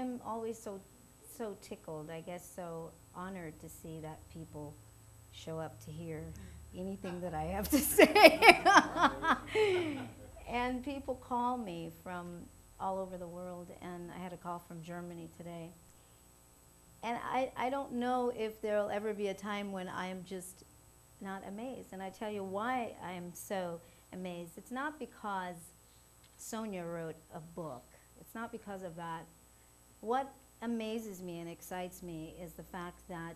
I'm always so tickled, I guess, so honored to see that people show up to hear anything that I have to say. And people call me from all over the world, and I had a call from Germany today. And I don't know if there'll ever be a time when I am just not amazed. And I tell you why I am so amazed. It's not because Sonia wrote a book. It's not because of that. What amazes me and excites me is the fact that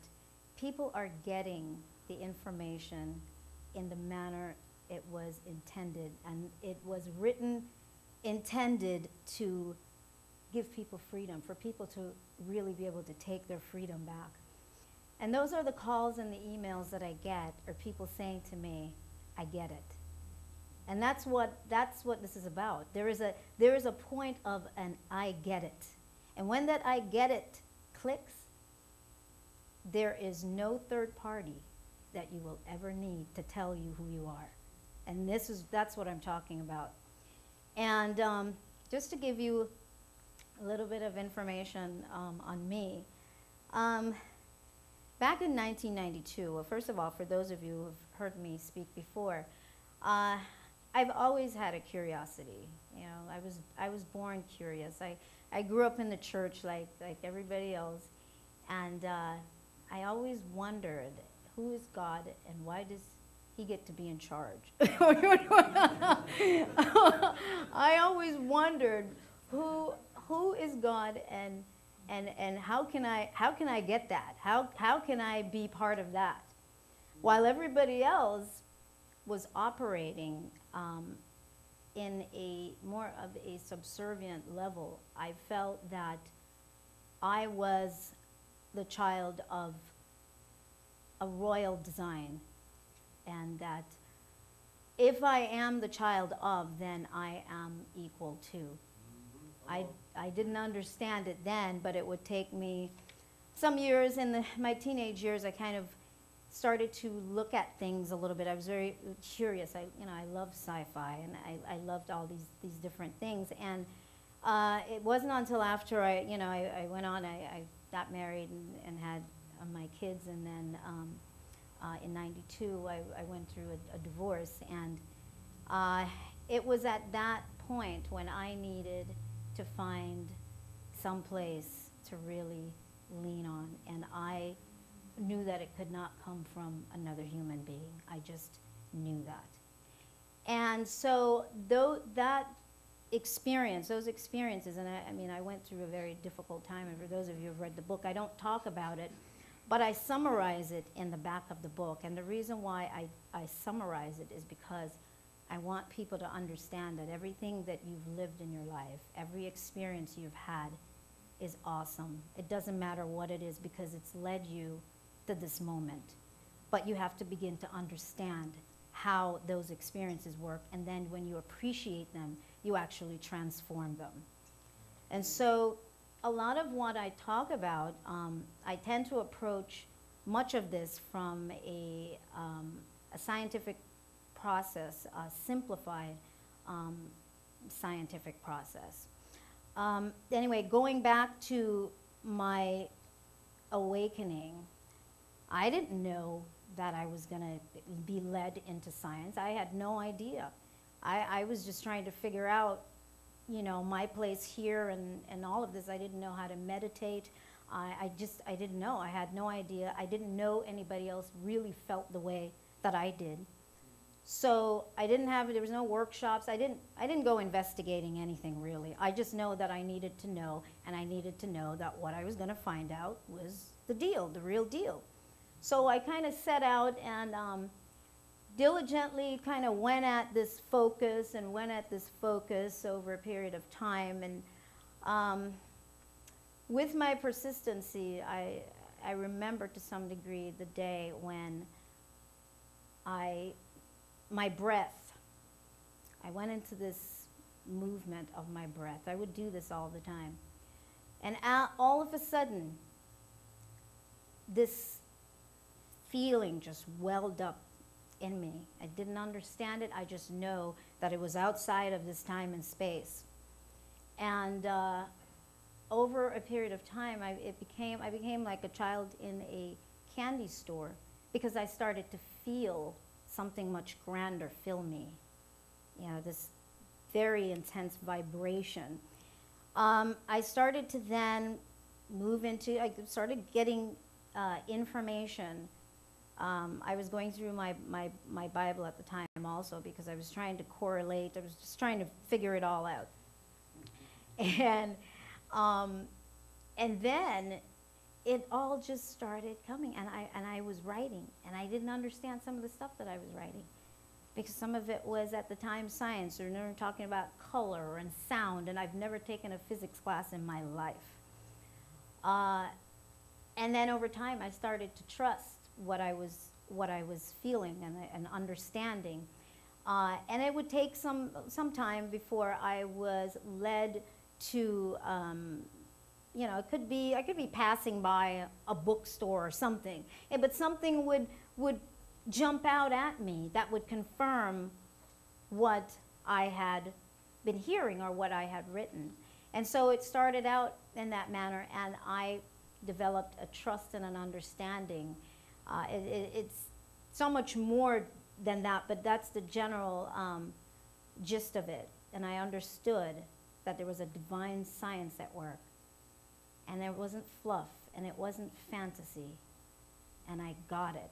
people are getting the information in the manner it was intended. And it was written, intended to give people freedom, for people to really be able to take their freedom back. And those are the calls and the emails that I get, are people saying to me, I get it. And that's what this is about. There is a point of an I get it. And when that I get it clicks, there is no third party that you will ever need to tell you who you are. And that's what I'm talking about. And just to give you a little bit of information on me, back in 1992, well, first of all, for those of you who have heard me speak before, I've always had a curiosity. You know, I was born curious. I grew up in the church like everybody else, and I always wondered, who is God and why does he get to be in charge? I always wondered, who is God and how can I get that? How can I be part of that? While everybody else was operating in a more of a subservient level, I felt that I was the child of a royal design, and that if I am the child of, then I am equal to. I didn't understand it then, but it would take me some years. In my teenage years, I kind of started to look at things a little bit. I was very curious. I loved sci-fi, and I loved all these different things. And it wasn't until after I went on, I got married and had my kids, and then in '92 I went through a divorce, and it was at that point when I needed to find some place to really lean on, and I knew that it could not come from another human being. I just knew that. And so those experiences, and I went through a very difficult time, and for those of you who have read the book, I don't talk about it, but I summarize it in the back of the book. And the reason why I summarize it is because I want people to understand that everything that you've lived in your life, every experience you've had, is awesome. It doesn't matter what it is, because it's led you to this moment. But you have to begin to understand how those experiences work, and then when you appreciate them, you actually transform them. And so a lot of what I talk about, I tend to approach much of this from a scientific process, a simplified scientific process. Anyway, going back to my awakening, I didn't know that I was going to be led into science. I had no idea. I was just trying to figure out, my place here and all of this. I didn't know how to meditate. I didn't know. I had no idea. I didn't know anybody else really felt the way that I did. So there was no workshops. I didn't go investigating anything really. I just know that I needed to know, and I needed to know that what I was going to find out was the real deal. So I kind of set out and diligently kind of went at this focus over a period of time. And with my persistency, I remember to some degree the day when my breath, I went into this movement of my breath. I would do this all the time. And all of a sudden, this feeling just welled up in me. I didn't understand it. I just know that it was outside of this time and space. And over a period of time, I became like a child in a candy store, because I started to feel something much grander fill me. You know, this very intense vibration. I started to then move into, I started getting information. I was going through my Bible at the time also, because I was trying to correlate, I was just trying to figure it all out. And then it all just started coming, and I was writing, and I didn't understand some of the stuff that I was writing, because some of it was at the time science, or never talking about color and sound, and I've never taken a physics class in my life. And then over time, I started to trust what I was feeling and understanding, and it would take some time before I was led to, you know, I could be passing by a bookstore or something, but something would jump out at me that would confirm what I had been hearing or what I had written. And so it started out in that manner, and I developed a trust and an understanding. It's so much more than that, but that's the general gist of it. And I understood that there was a divine science at work, and it wasn't fluff, and it wasn't fantasy, and I got it.